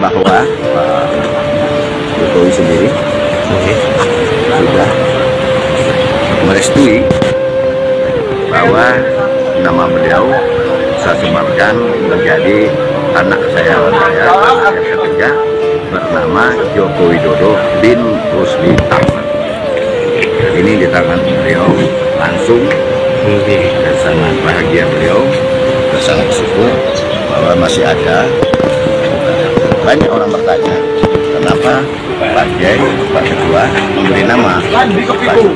bahwa Pak Jokowi sendiri sudah merestui bahwa nama beliau saya semarkan menjadi anak saya yang ketiga bernama Joko Widodo bin Rusdi Ahmad. Ini di tangan beliau langsung, dan sangat bahagia beliau, sangat bersyukur bahwa masih ada banyak orang bertanya kenapa Pak Jai, Pak Ketua memberi nama Pak Jokowi.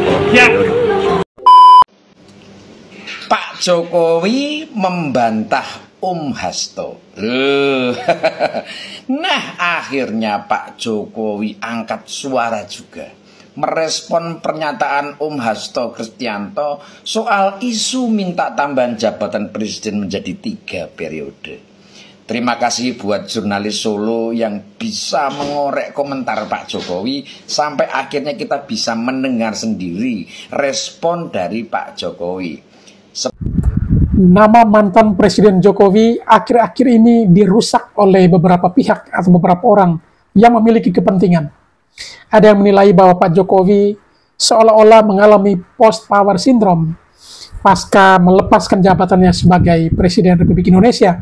Pak Jokowi membantah Hasto. Nah, akhirnya Pak Jokowi angkat suara juga, merespon pernyataan Hasto Kristianto soal isu minta tambahan jabatan presiden menjadi 3 periode. Terima kasih buat jurnalis Solo yang bisa mengorek komentar Pak Jokowi sampai akhirnya kita bisa mendengar sendiri respon dari Pak Jokowi. Nama mantan Presiden Jokowi akhir-akhir ini dirusak oleh beberapa pihak atau beberapa orang yang memiliki kepentingan. Ada yang menilai bahwa Pak Jokowi seolah-olah mengalami post-power syndrome pasca melepaskan jabatannya sebagai Presiden Republik Indonesia,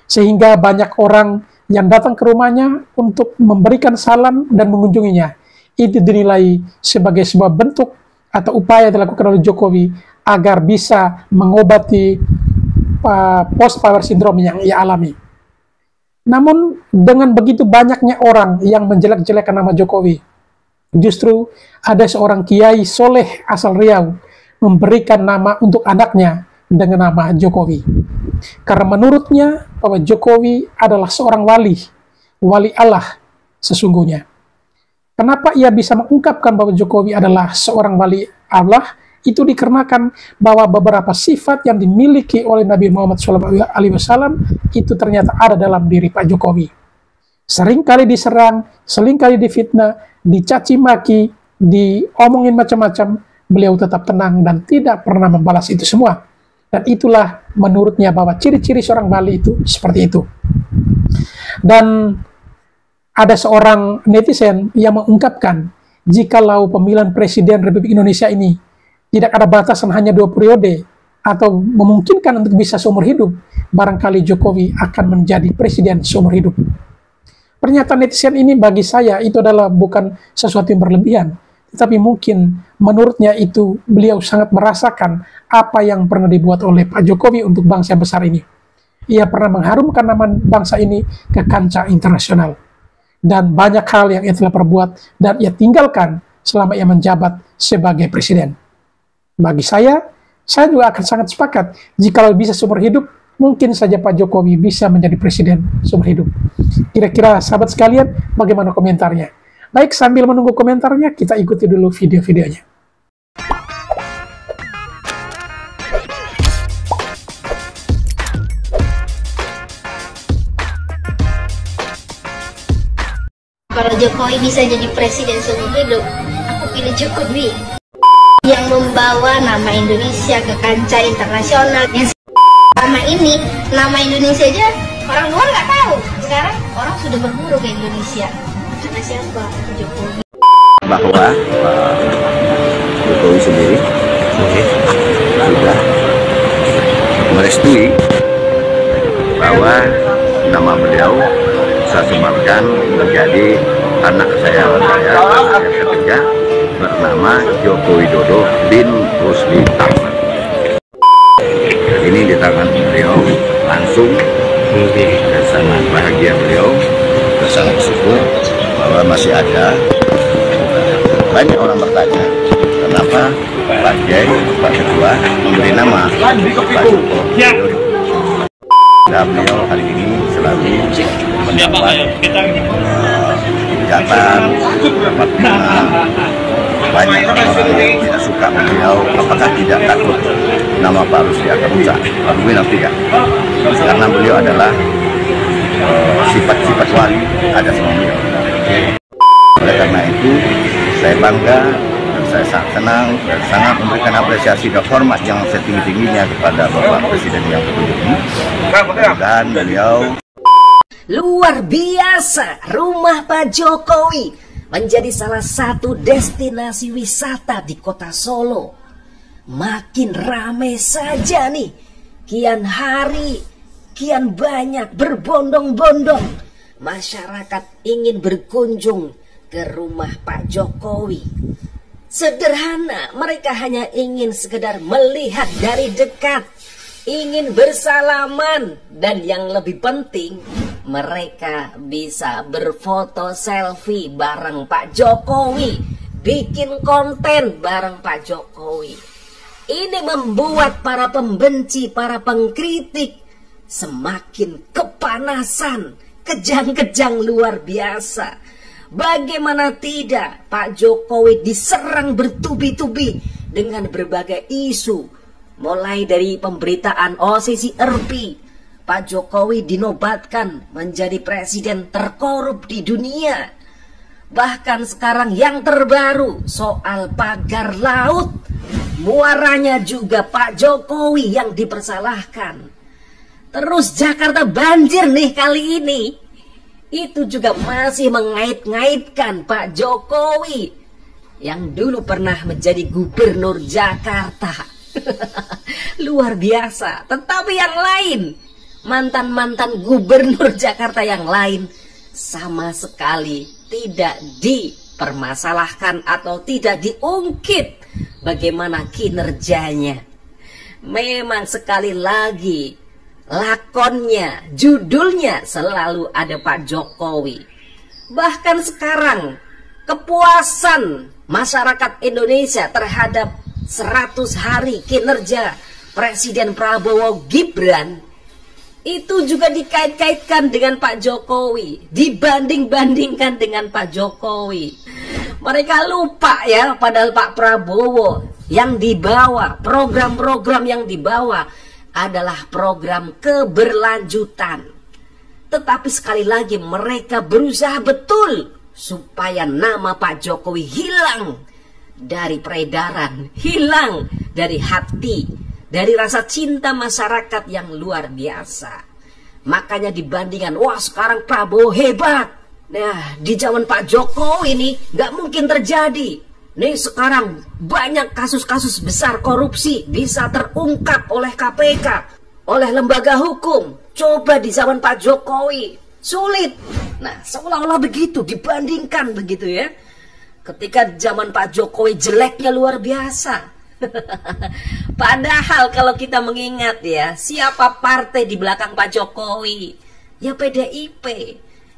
sehingga banyak orang yang datang ke rumahnya untuk memberikan salam dan mengunjunginya. Itu dinilai sebagai sebuah bentuk atau upaya yang dilakukan oleh Jokowi agar bisa mengobati post-power syndrome yang ia alami. Namun, dengan begitu banyaknya orang yang menjelek-jelekan nama Jokowi, justru ada seorang Kiai Soleh asal Riau memberikan nama untuk anaknya dengan nama Jokowi. Karena menurutnya bahwa Jokowi adalah seorang wali Allah sesungguhnya. Kenapa ia bisa mengungkapkan bahwa Jokowi adalah seorang wali Allah? Itu dikarenakan bahwa beberapa sifat yang dimiliki oleh Nabi Muhammad SAW itu ternyata ada dalam diri Pak Jokowi. Seringkali diserang, seringkali difitnah, dicaci maki, diomongin macam-macam, beliau tetap tenang dan tidak pernah membalas itu semua. Dan itulah menurutnya bahwa ciri-ciri seorang wali itu seperti itu. Dan ada seorang netizen yang mengungkapkan, jikalau pemilihan Presiden Republik Indonesia ini tidak ada batasan hanya 2 periode atau memungkinkan untuk bisa seumur hidup, barangkali Jokowi akan menjadi presiden seumur hidup. Pernyataan netizen ini bagi saya itu adalah bukan sesuatu yang berlebihan, tetapi mungkin menurutnya itu beliau sangat merasakan apa yang pernah dibuat oleh Pak Jokowi untuk bangsa besar ini. Ia pernah mengharumkan nama bangsa ini ke kancah internasional. Dan banyak hal yang ia telah perbuat dan ia tinggalkan selama ia menjabat sebagai presiden. Bagi saya juga akan sangat sepakat jika bisa seumur hidup, mungkin saja Pak Jokowi bisa menjadi presiden seumur hidup. Kira-kira sahabat sekalian, bagaimana komentarnya? Baik, sambil menunggu komentarnya, kita ikuti dulu video-videonya. Kalau Jokowi bisa jadi presiden seumur hidup, aku pilih Jokowi. Yang membawa nama Indonesia ke kancah internasional. Yang selama ini nama Indonesia aja orang luar nggak tahu. Sekarang orang sudah berburu ke Indonesia. Karena siapa? Jokowi. Bahwa Pak Jokowi sendiri sudah merestui bahwa nama beliau saya semarkan menjadi anak saya yang ketiga bernama Joko Widodo bin Rusdi Ahmad. Ini di tangan beliau langsung, dan sangat bahagia beliau, sangat bersyukur bahwa masih ada banyak orang bertanya kenapa Pak Jai, Pak Ketua memberi nama Pak Jokowi. Dan beliau hari ini selalu mendapat hujatan, dapat banyak orang yang tidak suka beliau, apakah tidak takut nama Pak Rusdi akan rusak? Tapi nanti ya, karena beliau adalah sifat-sifat wali ada sama beliau. Oleh karena itu, saya bangga dan saya sangat senang dan sangat memberikan apresiasi dan hormat yang setinggi-tingginya kepada Bapak Presiden yang ke-7 ini. Dan beliau Luar biasa, rumah Pak Jokowi menjadi salah satu destinasi wisata di kota Solo. Makin ramai saja nih, kian hari, kian banyak berbondong-bondong masyarakat ingin berkunjung ke rumah Pak Jokowi. Sederhana, mereka hanya ingin sekedar melihat dari dekat, ingin bersalaman, dan yang lebih penting, mereka bisa berfoto selfie bareng Pak Jokowi, bikin konten bareng Pak Jokowi. Ini membuat para pembenci, para pengkritik semakin kepanasan, kejang-kejang luar biasa. Bagaimana tidak, Pak Jokowi diserang bertubi-tubi dengan berbagai isu. Mulai dari pemberitaan OCCRP, Pak Jokowi dinobatkan menjadi presiden terkorup di dunia. Bahkan sekarang yang terbaru soal pagar laut, muaranya juga Pak Jokowi yang dipersalahkan. Terus Jakarta banjir nih kali ini, itu juga masih mengait-ngaitkan Pak Jokowi yang dulu pernah menjadi gubernur Jakarta. Luar biasa. Tetapi yang lain, mantan-mantan gubernur Jakarta yang lain sama sekali tidak dipermasalahkan atau tidak diungkit bagaimana kinerjanya. Memang sekali lagi lakonnya, judulnya selalu ada Pak Jokowi. Bahkan sekarang kepuasan masyarakat Indonesia terhadap 100 hari kinerja Presiden Prabowo Gibran itu juga dikait-kaitkan dengan Pak Jokowi, dibanding-bandingkan dengan Pak Jokowi. Mereka lupa ya, padahal Pak Prabowo yang dibawa, program-program yang dibawa adalah program keberlanjutan. Tetapi sekali lagi mereka berusaha betul supaya nama Pak Jokowi hilang dari peredaran, hilang dari hati, dari rasa cinta masyarakat yang luar biasa. Makanya dibandingkan, wah sekarang Prabowo hebat. Nah, di zaman Pak Jokowi ini nggak mungkin terjadi. Nih sekarang banyak kasus-kasus besar korupsi bisa terungkap oleh KPK, oleh lembaga hukum. Coba di zaman Pak Jokowi, sulit. Nah, seolah-olah begitu, dibandingkan begitu ya. Ketika zaman Pak Jokowi jeleknya luar biasa. Padahal kalau kita mengingat ya, siapa partai di belakang Pak Jokowi? Ya PDIP.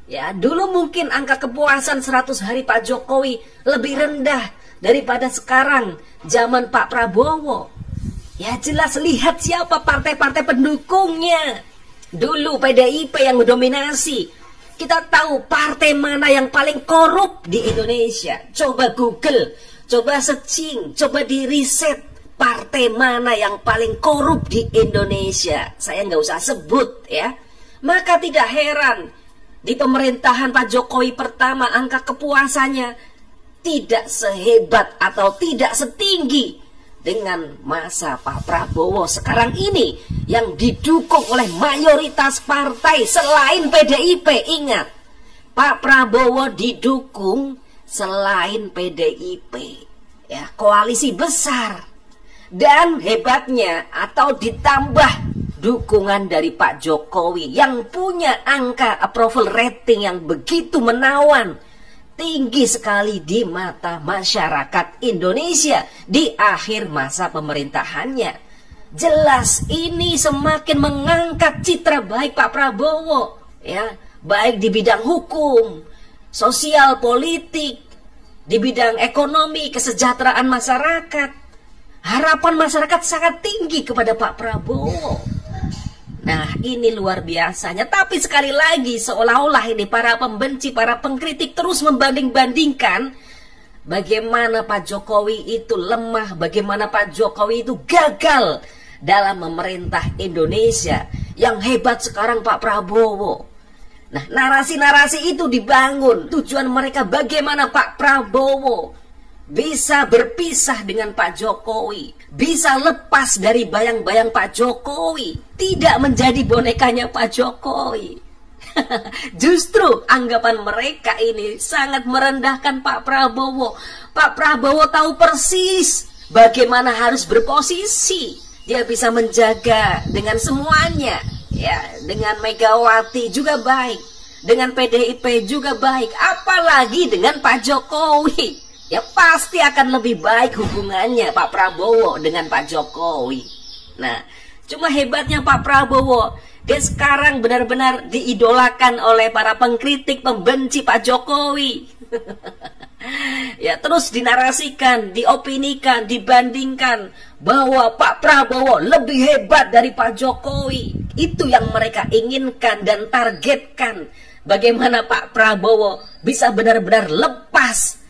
Ya, dulu mungkin angka kepuasan 100 hari Pak Jokowi lebih rendah daripada sekarang zaman Pak Prabowo. Ya jelas, lihat siapa partai-partai pendukungnya. Dulu PDIP yang mendominasi. Kita tahu partai mana yang paling korup di Indonesia. Coba Google, coba searching, coba di riset. Partai mana yang paling korup di Indonesia. Saya nggak usah sebut ya. Maka tidak heran di pemerintahan Pak Jokowi pertama angka kepuasannya tidak sehebat atau tidak setinggi dengan masa Pak Prabowo sekarang ini yang didukung oleh mayoritas partai selain PDIP. Ingat, Pak Prabowo didukung selain PDIP, ya, koalisi besar. Dan hebatnya atau ditambah dukungan dari Pak Jokowi yang punya angka approval rating yang begitu menawan, tinggi sekali di mata masyarakat Indonesia di akhir masa pemerintahannya. Jelas ini semakin mengangkat citra baik Pak Prabowo, ya, baik di bidang hukum, sosial, politik, di bidang ekonomi, kesejahteraan masyarakat. Harapan masyarakat sangat tinggi kepada Pak Prabowo. Nah, ini luar biasanya. Tapi sekali lagi seolah-olah ini para pembenci, para pengkritik terus membanding-bandingkan bagaimana Pak Jokowi itu lemah, bagaimana Pak Jokowi itu gagal dalam memerintah Indonesia. Yang hebat sekarang Pak Prabowo. Nah, narasi-narasi itu dibangun. Tujuan mereka bagaimana Pak Prabowo bisa berpisah dengan Pak Jokowi, bisa lepas dari bayang-bayang Pak Jokowi, tidak menjadi bonekanya Pak Jokowi. Justru anggapan mereka ini sangat merendahkan Pak Prabowo. Pak Prabowo tahu persis bagaimana harus berposisi. Dia bisa menjaga dengan semuanya, ya, dengan Megawati juga baik, dengan PDIP juga baik, apalagi dengan Pak Jokowi. Ya pasti akan lebih baik hubungannya Pak Prabowo dengan Pak Jokowi. Nah, cuma hebatnya Pak Prabowo, dia sekarang benar-benar diidolakan oleh para pengkritik, pembenci Pak Jokowi. Ya, terus dinarasikan, diopinikan, dibandingkan bahwa Pak Prabowo lebih hebat dari Pak Jokowi. Itu yang mereka inginkan dan targetkan. Bagaimana Pak Prabowo bisa benar-benar lepas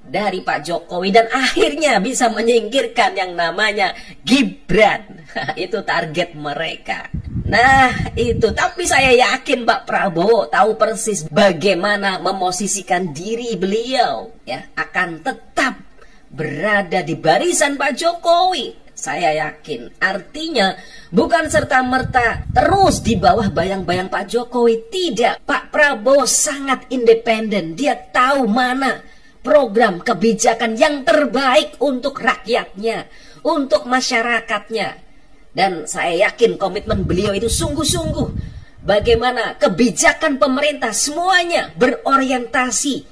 dari Pak Jokowi dan akhirnya bisa menyingkirkan yang namanya Gibran. Itu target mereka. Nah itu, tapi saya yakin Pak Prabowo tahu persis bagaimana memosisikan diri beliau, ya, akan tetap berada di barisan Pak Jokowi. Saya yakin, artinya bukan serta-merta terus di bawah bayang-bayang Pak Jokowi. Tidak, Pak Prabowo sangat independen. Dia tahu mana program kebijakan yang terbaik untuk rakyatnya, untuk masyarakatnya. Dan saya yakin komitmen beliau itu sungguh-sungguh. Bagaimana kebijakan pemerintah semuanya berorientasi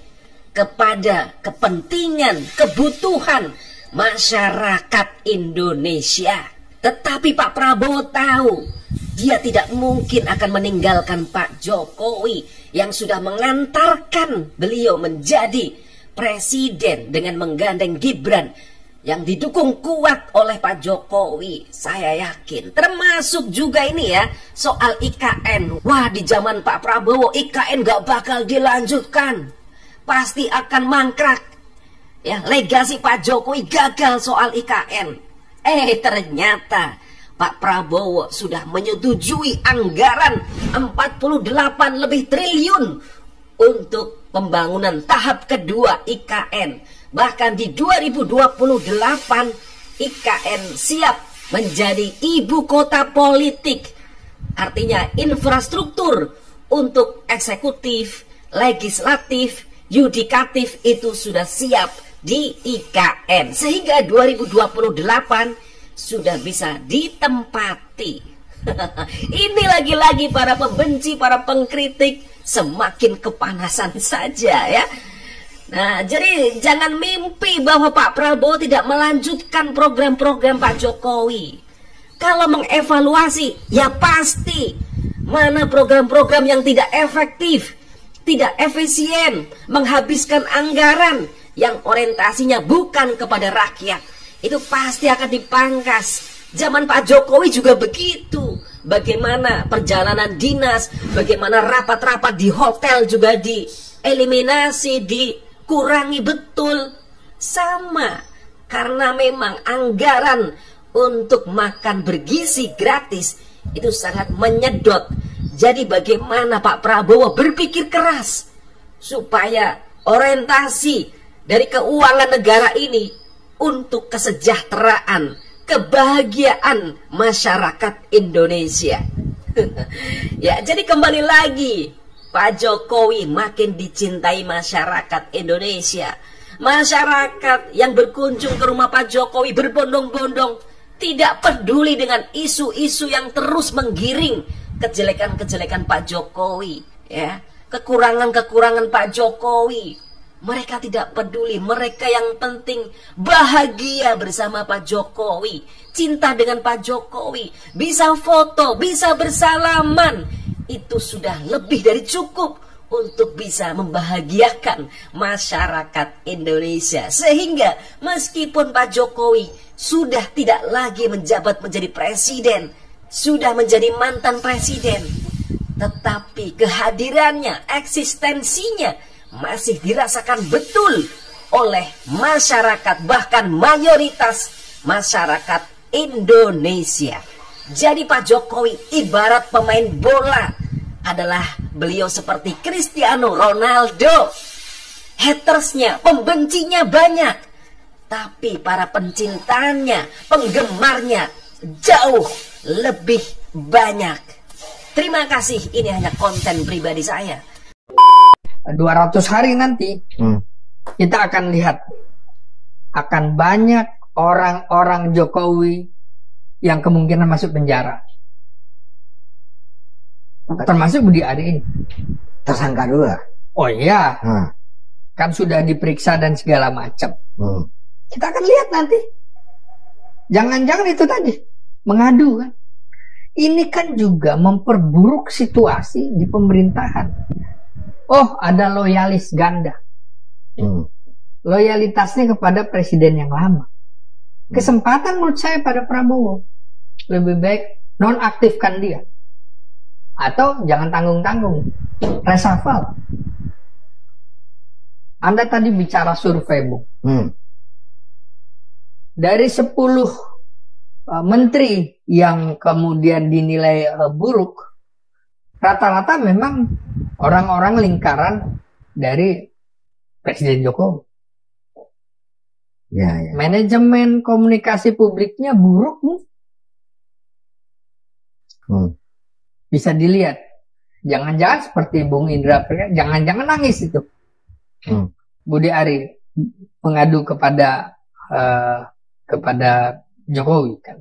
kepada kepentingan, kebutuhan masyarakat Indonesia. Tetapi Pak Prabowo tahu dia tidak mungkin akan meninggalkan Pak Jokowi yang sudah mengantarkan beliau menjadi presiden dengan menggandeng Gibran yang didukung kuat oleh Pak Jokowi. Saya yakin, termasuk juga ini ya, soal IKN. Wah, di zaman Pak Prabowo IKN gak bakal dilanjutkan, pasti akan mangkrak. Ya, legasi Pak Jokowi gagal soal IKN. Ternyata Pak Prabowo sudah menyetujui anggaran 48 lebih triliun untuk pembangunan tahap kedua IKN. Bahkan di 2028 IKN siap menjadi ibu kota politik. Artinya infrastruktur untuk eksekutif, legislatif, yudikatif itu sudah siap di IKN. Sehingga 2028 sudah bisa ditempati. Ini lagi-lagi para pembenci, para pengkritik semakin kepanasan saja ya. Nah, jadi jangan mimpi bahwa Pak Prabowo tidak melanjutkan program-program Pak Jokowi. Kalau mengevaluasi, ya pasti mana program-program yang tidak efektif, tidak efisien, menghabiskan anggaran yang orientasinya bukan kepada rakyat. Itu pasti akan dipangkas. Zaman Pak Jokowi juga begitu. Bagaimana perjalanan dinas, bagaimana rapat-rapat di hotel juga dieliminasi, kurangi betul. Sama, karena memang anggaran untuk makan bergizi gratis itu sangat menyedot. Jadi bagaimana Pak Prabowo berpikir keras supaya orientasi dari keuangan negara ini untuk kesejahteraan, kebahagiaan masyarakat Indonesia. Ya, jadi kembali lagi, Pak Jokowi makin dicintai masyarakat Indonesia. Masyarakat yang berkunjung ke rumah Pak Jokowi berbondong-bondong, tidak peduli dengan isu-isu yang terus menggiring kejelekan-kejelekan Pak Jokowi, ya, kekurangan-kekurangan Pak Jokowi. Mereka tidak peduli, mereka yang penting bahagia bersama Pak Jokowi, cinta dengan Pak Jokowi, bisa foto, bisa bersalaman. Itu sudah lebih dari cukup untuk bisa membahagiakan masyarakat Indonesia. Sehingga meskipun Pak Jokowi sudah tidak lagi menjabat menjadi presiden, sudah menjadi mantan presiden, tetapi kehadirannya, eksistensinya masih dirasakan betul oleh masyarakat, bahkan mayoritas masyarakat Indonesia. Jadi Pak Jokowi ibarat pemain bola, adalah beliau seperti Cristiano Ronaldo. Hatersnya, pembencinya banyak, tapi para pencintanya, penggemarnya jauh lebih banyak. Terima kasih, ini hanya konten pribadi saya. 200 hari nanti kita akan lihat akan banyak orang-orang Jokowi yang kemungkinan masuk penjara, termasuk Budi Ari ini. Tersangka dulu lah. Oh iya, kan sudah diperiksa dan segala macam. Kita akan lihat nanti. Jangan-jangan itu tadi mengadu kan. Ini kan juga memperburuk situasi di pemerintahan. Oh, ada loyalis ganda. Loyalitasnya kepada presiden yang lama. Kesempatan menurut saya pada Prabowo. Lebih baik nonaktifkan dia. Atau jangan tanggung-tanggung. Reshuffle. Anda tadi bicara survei, Bu. Dari 10 menteri yang kemudian dinilai buruk, rata-rata memang orang-orang lingkaran dari Presiden Jokowi. Ya, ya. Manajemen komunikasi publiknya buruk, Bu. Bisa dilihat. Jangan-jangan seperti Bung Indra, jangan-jangan nangis itu. Budi Ari mengadu kepada Jokowi kan.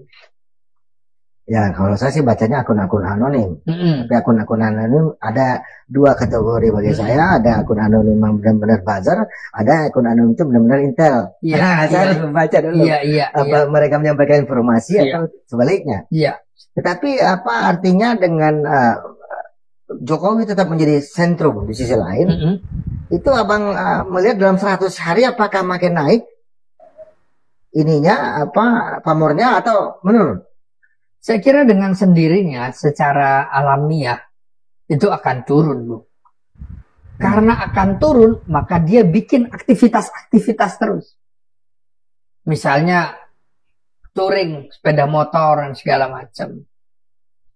Ya, kalau saya sih bacanya akun-akun anonim. Tapi akun-akun anonim ada 2 kategori bagi saya. Ada akun anonim yang benar-benar buzzer, ada akun anonim itu benar-benar intel. Nah, saya harus membaca dulu. Apa mereka menyampaikan informasi atau sebaliknya. Tetapi apa artinya dengan Jokowi tetap menjadi sentrum di sisi lain? Itu abang melihat dalam 100 hari apakah makin naik ininya apa pamornya atau menurun? Saya kira dengan sendirinya secara alamiah itu akan turun, Bu. Karena akan turun, maka dia bikin aktivitas-aktivitas terus. Misalnya touring, sepeda motor dan segala macam.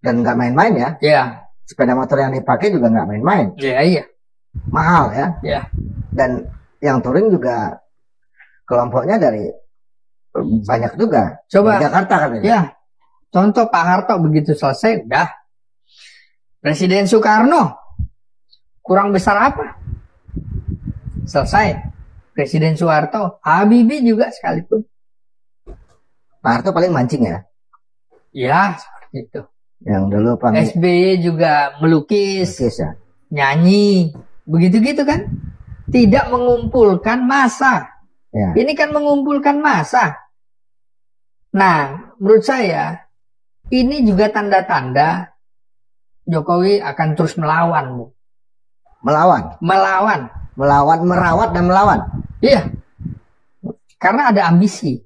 Dan nggak main-main ya? Iya. Sepeda motor yang dipakai juga nggak main-main. Iya. Mahal ya? Iya. Dan yang touring juga kelompoknya dari banyak juga. Coba dari Jakarta kan ya? Ya. Contoh Pak Harto begitu selesai, udah. Presiden Soekarno kurang besar apa? Selesai. Presiden Soeharto, Habibie juga sekalipun. Pak Harto paling mancing ya? Ya, seperti itu. Yang dulu Pak SBY juga melukis, ya? nyanyi, begitu-gitu kan? Tidak mengumpulkan massa. Ya. Ini kan mengumpulkan massa. Nah, menurut saya ini juga tanda-tanda Jokowi akan terus melawan, Bu. Melawan? Melawan. Melawan, merawat dan melawan? Iya. Karena ada ambisi.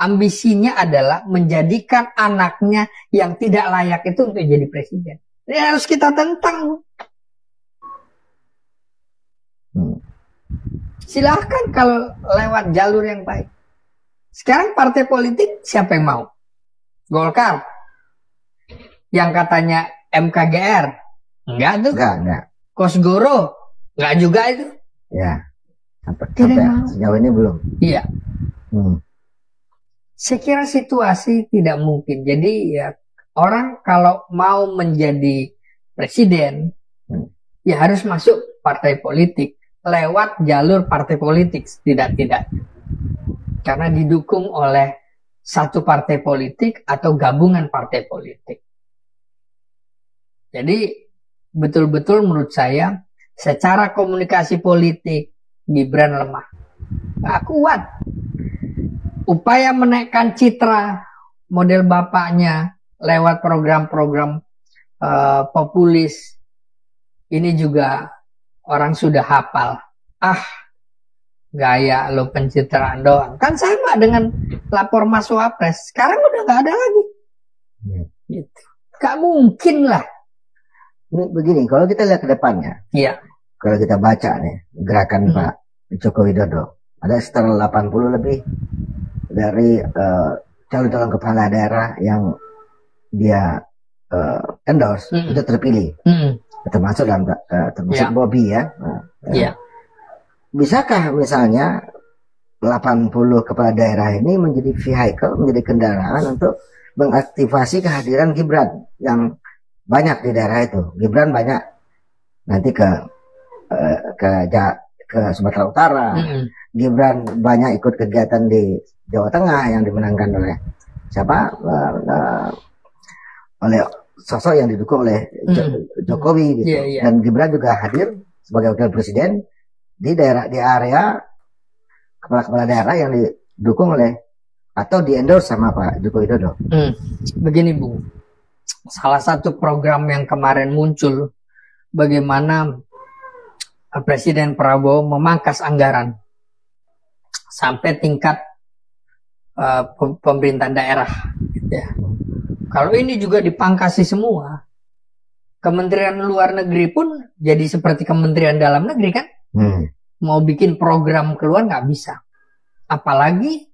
Ambisinya adalah menjadikan anaknya yang tidak layak itu untuk jadi presiden. Ini harus kita tentang, Bu. Silahkan kalau lewat jalur yang baik. Sekarang partai politik siapa yang mau? Golkar. Yang katanya MKGR. Enggak tuh. Enggak. Kosgoro. Enggak juga itu. Ya. Sampai sejauh ini belum. Iya. Saya kira situasi tidak mungkin. Jadi ya orang kalau mau menjadi presiden ya harus masuk partai politik lewat jalur partai politik tidak. Karena didukung oleh satu partai politik atau gabungan partai politik. Jadi betul-betul menurut saya secara komunikasi politik Gibran lemah. Gak kuat. Upaya menaikkan citra model bapaknya lewat program-program populis ini juga orang sudah hafal. Gaya lo pencitraan doang. Kan sama dengan lapor Mas Wapres. Sekarang udah gak ada lagi. Gitu. Gak mungkin lah. Ini begini, kalau kita lihat ke depannya. Iya. Kalau kita baca nih gerakan Pak Joko Widodo, ada sekitar 80 lebih dari calon-calon kepala daerah yang dia endorse itu terpilih. Termasuk Bobby ya. Bisakah misalnya 80 kepala daerah ini menjadi vehicle, menjadi kendaraan untuk mengaktifasi kehadiran Gibran yang banyak di daerah itu. Gibran banyak nanti ke Sumatera Utara. Gibran banyak ikut kegiatan di Jawa Tengah yang dimenangkan oleh siapa? Oleh sosok yang didukung oleh Jokowi gitu. Dan Gibran juga hadir sebagai wakil presiden di area kepala-kepala daerah yang didukung oleh atau di-endorse sama Pak Joko Widodo. Begini Bu, salah satu program yang kemarin muncul, bagaimana Presiden Prabowo memangkas anggaran sampai tingkat pemerintahan daerah. Ya. Kalau ini juga dipangkasi semua, Kementerian Luar Negeri pun jadi seperti Kementerian Dalam Negeri kan? Mau bikin program keluar nggak bisa. Apalagi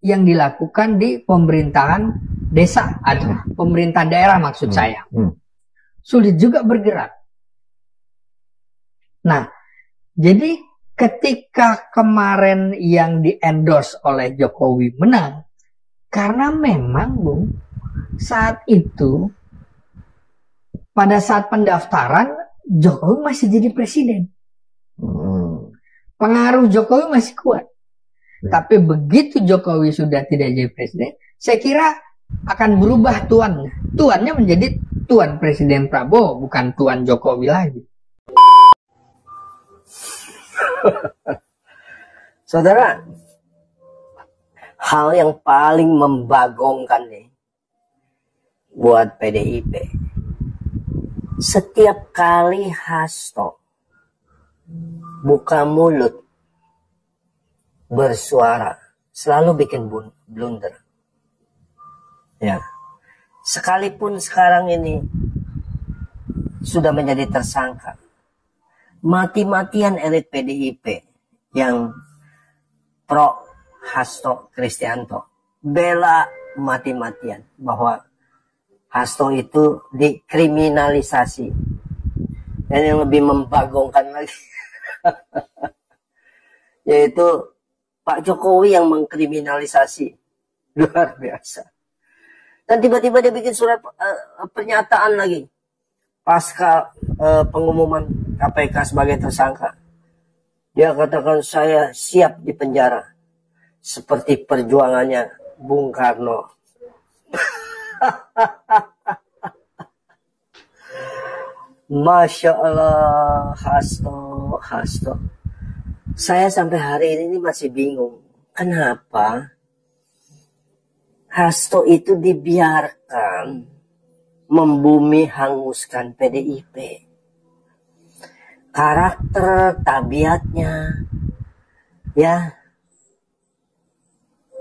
yang dilakukan di pemerintahan desa atau pemerintahan daerah maksud saya. Sulit juga bergerak. Nah, jadi ketika kemarin yang di-endorse oleh Jokowi menang, karena memang Bung, saat itu pada saat pendaftaran Jokowi masih jadi presiden. Pengaruh Jokowi masih kuat. Tapi begitu Jokowi sudah tidak jadi presiden, saya kira akan berubah tuannya. Tuannya menjadi tuan Presiden Prabowo, bukan tuan Jokowi lagi. Saudara, hal yang paling membagongkan nih buat PDIP, setiap kali Hasto buka mulut bersuara selalu bikin blunder. Ya, sekalipun sekarang ini sudah menjadi tersangka, mati-matian elit PDIP yang pro Hasto Kristianto bela mati-matian bahwa Hasto itu dikriminalisasi. Dan yang lebih membagongkan lagi yaitu Pak Jokowi yang mengkriminalisasi. Luar biasa. Dan tiba-tiba dia bikin surat pernyataan lagi pasca pengumuman KPK sebagai tersangka. Dia katakan saya siap dipenjara seperti perjuangannya Bung Karno. Masya Allah, Hasto. Saya sampai hari ini masih bingung. Kenapa Hasto itu dibiarkan membumi hanguskan PDIP? Karakter, tabiatnya, ya,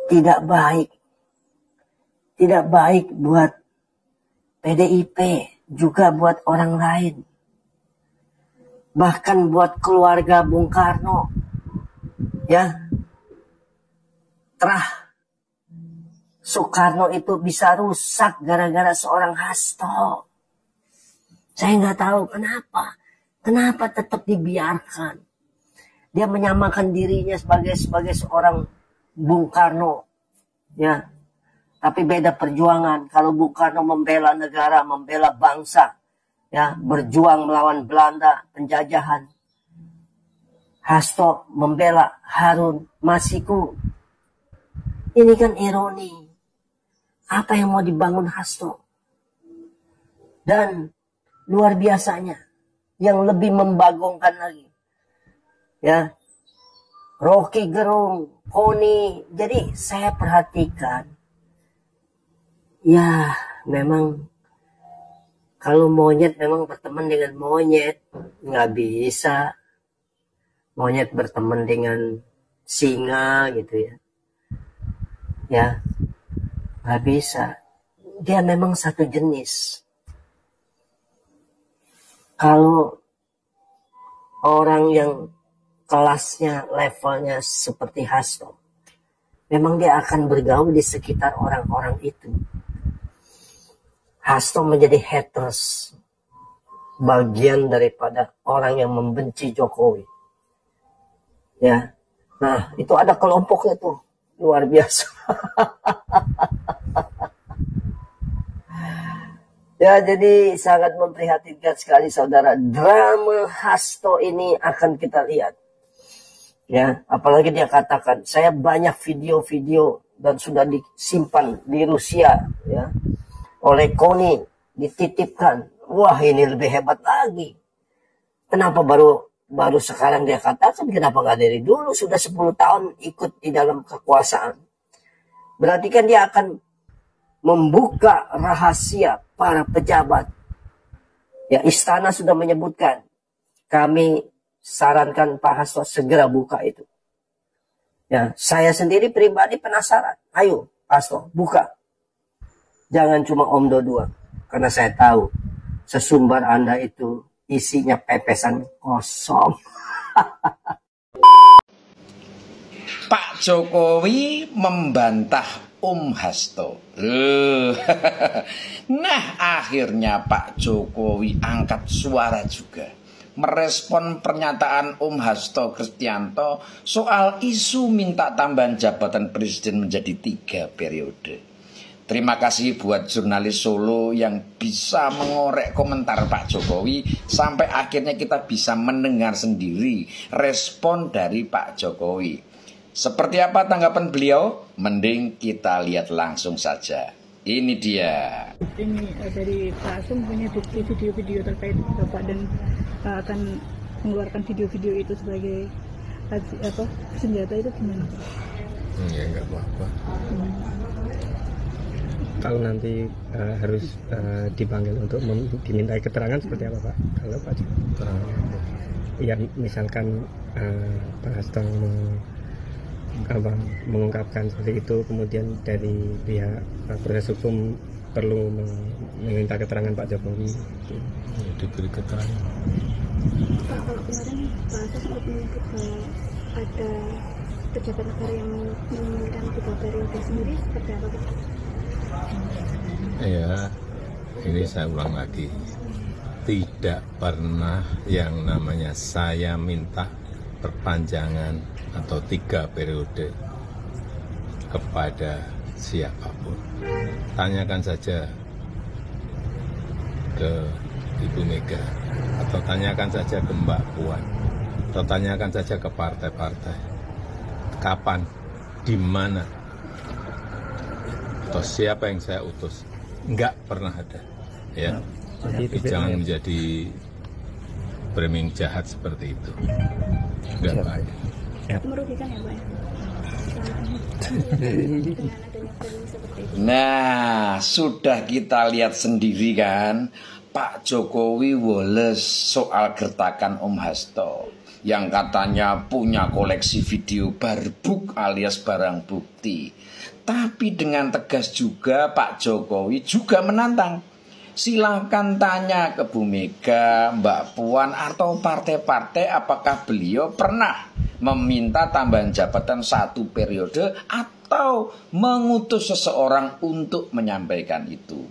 tidak baik. Tidak baik buat PDIP, juga buat orang lain. Bahkan buat keluarga Bung Karno. Ya, terah Soekarno itu bisa rusak gara-gara seorang Hasto. Saya nggak tahu kenapa tetap dibiarkan. Dia menyamakan dirinya sebagai seorang Bung Karno, ya. Tapi beda perjuangan. Kalau Bung Karno membela negara, membela bangsa, ya, berjuang melawan Belanda, penjajahan. Hasto membela Harun Masiku. Ini kan ironi. Apa yang mau dibangun Hasto? Dan luar biasanya, yang lebih membagongkan lagi, ya, Rocky Gerung, Koni. Jadi saya perhatikan, ya, memang kalau monyet memang berteman dengan monyet, nggak bisa. Monyet berteman dengan singa gitu ya. Ya, nggak bisa. Dia memang satu jenis. Kalau orang yang kelasnya, levelnya seperti Hasto, memang dia akan bergaul di sekitar orang-orang itu. Hasto menjadi haters, bagian daripada orang yang membenci Jokowi. Ya, nah itu ada kelompoknya tuh, luar biasa. Ya, jadi sangat memprihatinkan sekali saudara. Drama Hasto ini akan kita lihat. Ya, apalagi dia katakan, saya banyak video-video dan sudah disimpan di Rusia, ya, oleh Koni, dititipkan. Wah, ini lebih hebat lagi. Kenapa baru sekarang dia katakan, kenapa nggak dari dulu? Sudah 10 tahun ikut di dalam kekuasaan. Berarti kan dia akan membuka rahasia para pejabat. Ya, istana sudah menyebutkan. Kami sarankan Pak Hasto segera buka itu. Ya, saya sendiri pribadi penasaran. Ayo, Hasto, buka. Jangan cuma omdo doang. Karena saya tahu sesumbar Anda itu isinya pepesan kosong. Pak Jokowi membantah Hasto. Nah, akhirnya Pak Jokowi angkat suara juga, merespon pernyataan Hasto Kristianto soal isu minta tambahan jabatan presiden menjadi 3 periode. Terima kasih buat jurnalis Solo yang bisa mengorek komentar Pak Jokowi sampai akhirnya kita bisa mendengar sendiri respon dari Pak Jokowi. Seperti apa tanggapan beliau? Mending kita lihat langsung saja. Ini dia. Ini dari Pak Asung punya bukti video-video terkait Bapak dan akan mengeluarkan video-video itu sebagai senjata itu gimana? Ya nggak apa-apa. Kalau nanti harus dipanggil untuk dimintai keterangan seperti apa Pak? Kalau Pak ya misalkan Pak Hasto mengungkapkan seperti itu, kemudian dari pihak proses hukum perlu meminta keterangan Pak Jokowi, diberi keterangan. Pak, kalau kemarin Pak Hasto sempat menyebut bahwa ada pejabat negara yang menginginkan 3 periode sendiri, seperti apa Pak? Ya, ini saya ulang lagi, tidak pernah yang namanya saya minta perpanjangan atau 3 periode kepada siapapun. Tanyakan saja ke Ibu Mega, atau tanyakan saja ke Mbak Puan, atau tanyakan saja ke partai-partai. Kapan, di mana, atau siapa yang saya utus? Enggak pernah ada. Ya, jadi jangan menjadi framing jahat seperti itu. Enggak baik. Merugikan ya Pak? Nah, sudah kita lihat sendiri kan, Pak Jokowi woles soal gertakan Hasto yang katanya punya koleksi video barbuk alias barang bukti. Tapi dengan tegas juga Pak Jokowi juga menantang. Silahkan tanya ke Bu Mega, Mbak Puan, atau partai-partai apakah beliau pernah meminta tambahan jabatan 1 periode atau mengutus seseorang untuk menyampaikan itu.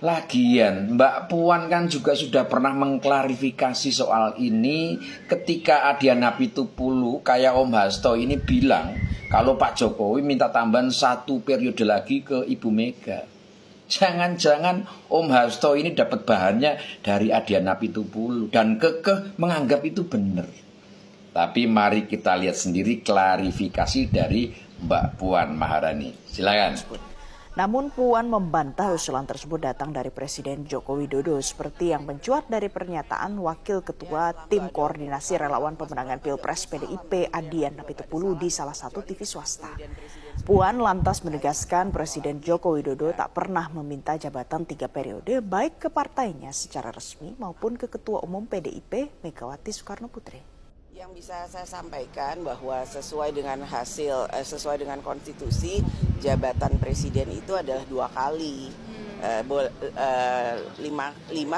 Lagian Mbak Puan kan juga sudah pernah mengklarifikasi soal ini ketika Adiana Pitupulu kayak Hasto ini bilang kalau Pak Jokowi minta tambahan 1 periode lagi ke Ibu Mega. Jangan-jangan Hasto ini dapat bahannya dari Adiana Pitupulu dan kekeh menganggap itu benar. Tapi mari kita lihat sendiri klarifikasi dari Mbak Puan Maharani. Silakan. Namun Puan membantah usulan tersebut datang dari Presiden Joko Widodo seperti yang mencuat dari pernyataan Wakil Ketua Tim Koordinasi Relawan Pemenangan Pilpres PDIP Adiana Pitupulu di salah satu TV swasta. Puan lantas menegaskan Presiden Joko Widodo tak pernah meminta jabatan 3 periode baik ke partainya secara resmi maupun ke Ketua Umum PDIP Megawati Soekarno Putri. Yang bisa saya sampaikan bahwa sesuai dengan sesuai dengan konstitusi, jabatan presiden itu adalah 2 kali, 5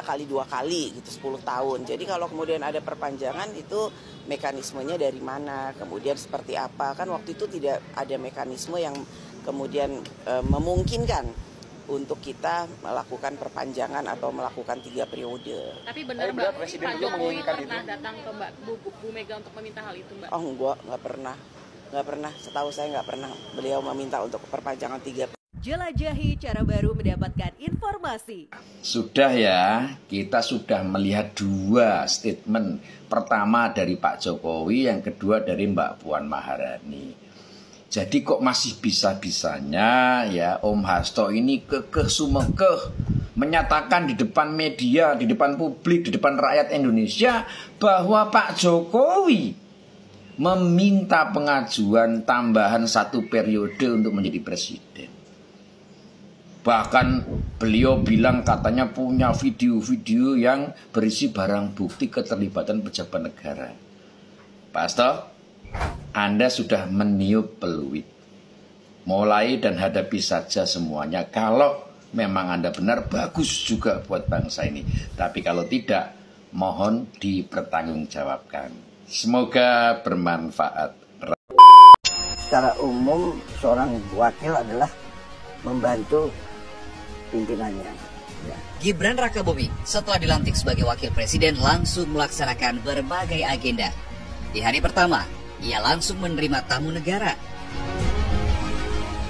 kali 2 kali gitu, 10 tahun. Jadi kalau kemudian ada perpanjangan itu mekanismenya dari mana, kemudian seperti apa, kan waktu itu tidak ada mekanisme yang kemudian memungkinkan untuk kita melakukan perpanjangan atau melakukan 3 periode. Tapi benar Mbak, Pak Jokowi pernah datang ke Bu Mega untuk meminta hal itu Mbak? Oh enggak pernah. Nggak pernah, setahu saya nggak pernah beliau meminta untuk perpanjangan 3 periode. Jelajahi cara baru mendapatkan informasi. Sudah ya, kita sudah melihat dua statement. Pertama dari Pak Jokowi, yang kedua dari Mbak Puan Maharani. Jadi kok masih bisa-bisanya ya Om Hasto ini kekeh sumekeh menyatakan di depan media, di depan publik, di depan rakyat Indonesia bahwa Pak Jokowi meminta pengajuan tambahan 1 periode untuk menjadi presiden. Bahkan beliau bilang katanya punya video-video yang berisi barang bukti keterlibatan pejabat negara. Pak Hasto, Anda sudah meniup peluit. Mulai dan hadapi saja semuanya. Kalau memang Anda benar, bagus juga buat bangsa ini. Tapi kalau tidak, mohon dipertanggungjawabkan. Semoga bermanfaat. Secara umum, seorang wakil adalah membantu pimpinannya. Ya. Gibran Rakabuming setelah dilantik sebagai wakil presiden langsung melaksanakan berbagai agenda. Di hari pertama, ia langsung menerima tamu negara.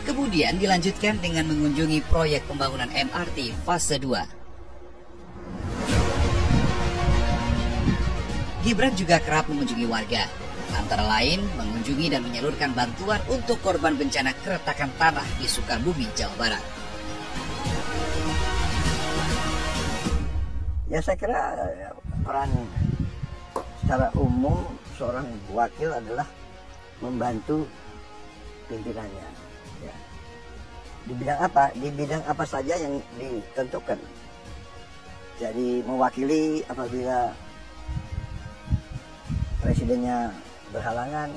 Kemudian dilanjutkan dengan mengunjungi proyek pembangunan MRT fase 2. Gibran juga kerap mengunjungi warga, antara lain mengunjungi dan menyalurkan bantuan untuk korban bencana keretakan tanah di Sukabumi, Jawa Barat. Ya saya kira peran secara umum seorang wakil adalah membantu pimpinannya. Ya. Di bidang apa? Di bidang apa saja yang ditentukan. Jadi mewakili apabila presidennya berhalangan,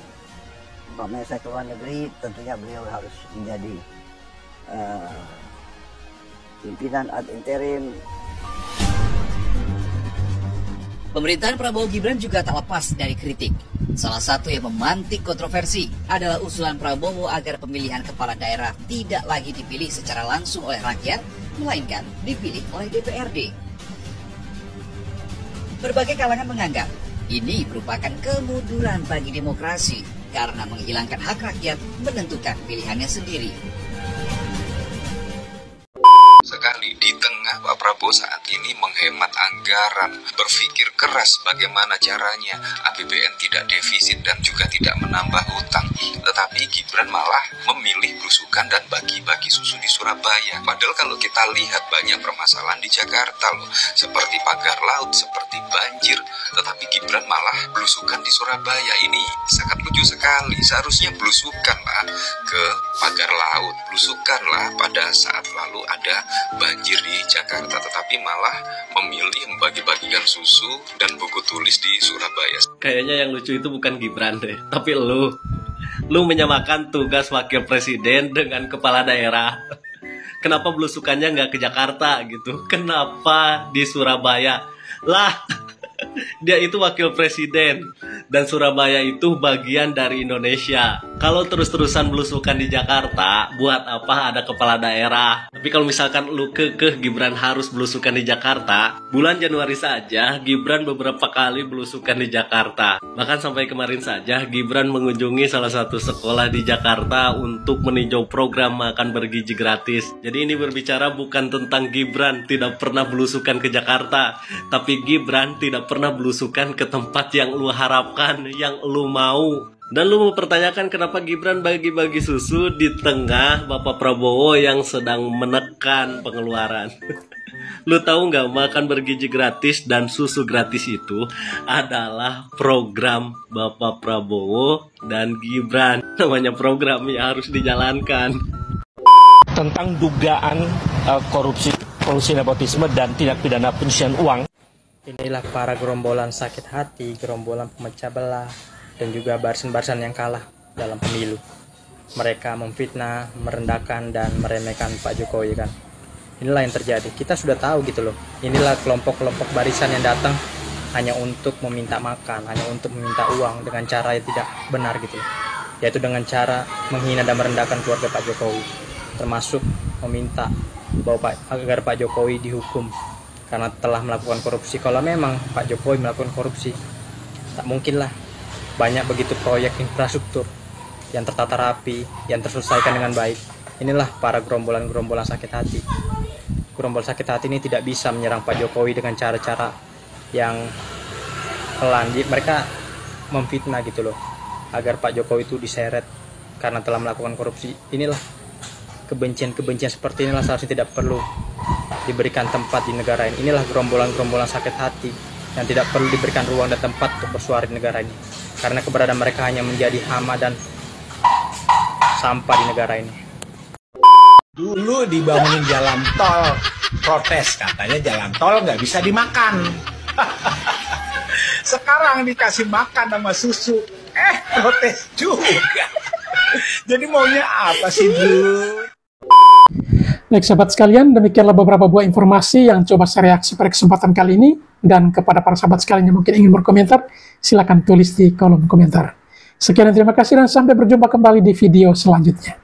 umpamanya saya ke luar negeri, tentunya beliau harus menjadi pimpinan ad interim. Pemerintahan Prabowo Gibran juga tak lepas dari kritik. Salah satu yang memantik kontroversi adalah usulan Prabowo agar pemilihan kepala daerah tidak lagi dipilih secara langsung oleh rakyat, melainkan dipilih oleh DPRD. Berbagai kalangan menganggap ini merupakan kemunduran bagi demokrasi karena menghilangkan hak rakyat menentukan pilihannya sendiri. Sekali di tengah Pak Prabowo saat ini menghemat anggaran, berpikir keras bagaimana caranya APBN tidak defisit dan juga tidak menambah hutang. Tetapi Gibran malah memilih belusukan dan bagi-bagi susu di Surabaya. Padahal kalau kita lihat banyak permasalahan di Jakarta loh, seperti pagar laut, seperti banjir. Tetapi Gibran malah belusukan di Surabaya. Ini sangat lucu sekali. Seharusnya belusukanlah ke pagar laut, belusukanlah pada saat lalu ada banjir di Jakarta, tetapi malah memilih membagi-bagikan susu dan buku tulis di Surabaya. Kayaknya yang lucu itu bukan Gibran deh, tapi lu menyamakan tugas wakil presiden dengan kepala daerah. Kenapa belusukannya nggak ke Jakarta gitu? Kenapa di Surabaya? Lah, dia itu wakil presiden dan Surabaya itu bagian dari Indonesia. Kalau terus-terusan belusukan di Jakarta, buat apa ada kepala daerah? Tapi kalau misalkan lu Gibran harus belusukan di Jakarta, bulan Januari saja Gibran beberapa kali belusukan di Jakarta. Bahkan sampai kemarin saja Gibran mengunjungi salah satu sekolah di Jakarta untuk meninjau program makan bergizi gratis. Jadi ini berbicara bukan tentang Gibran tidak pernah belusukan ke Jakarta, tapi Gibran tidak pernah belusukan ke tempat yang lu harapkan, yang lu mau. Dan lu mempertanyakan kenapa Gibran bagi-bagi susu di tengah Bapak Prabowo yang sedang menekan pengeluaran. Lu tahu nggak, makan bergizi gratis dan susu gratis itu adalah program Bapak Prabowo dan Gibran. Namanya program yang harus dijalankan. Tentang dugaan korupsi nepotisme dan tindak pidana pencucian uang. Inilah para gerombolan sakit hati, gerombolan pemecah belah, dan juga barisan-barisan yang kalah dalam pemilu. Mereka memfitnah, merendahkan, dan meremehkan Pak Jokowi kan. Inilah yang terjadi. Kita sudah tahu gitu loh. Inilah kelompok-kelompok barisan yang datang hanya untuk meminta makan, hanya untuk meminta uang dengan cara yang tidak benar gitu loh. Yaitu dengan cara menghina dan merendahkan keluarga Pak Jokowi. Termasuk meminta bahwa agar Pak Jokowi dihukum karena telah melakukan korupsi. Kalau memang Pak Jokowi melakukan korupsi, tak mungkinlah banyak begitu proyek infrastruktur yang tertata rapi, yang terselesaikan dengan baik. Inilah para gerombolan-gerombolan sakit hati. Gerombol sakit hati ini tidak bisa menyerang Pak Jokowi dengan cara-cara yang pelan. Mereka memfitnah gitu loh, agar Pak Jokowi itu diseret karena telah melakukan korupsi. Inilah kebencian-kebencian seperti inilah seharusnya tidak perlu diberikan tempat di negara ini. Inilah gerombolan-gerombolan sakit hati yang tidak perlu diberikan ruang dan tempat untuk bersuara di negara ini, karena keberadaan mereka hanya menjadi hama dan sampah di negara ini. Dulu dibangunin jalan tol, protes katanya jalan tol nggak bisa dimakan. Sekarang dikasih makan sama susu, protes juga. Jadi maunya apa sih, Dul? Baik sahabat sekalian, demikianlah beberapa buah informasi yang coba saya reaksi pada kesempatan kali ini. Dan kepada para sahabat sekalian yang mungkin ingin berkomentar, silakan tulis di kolom komentar. Sekian dan terima kasih dan sampai berjumpa kembali di video selanjutnya.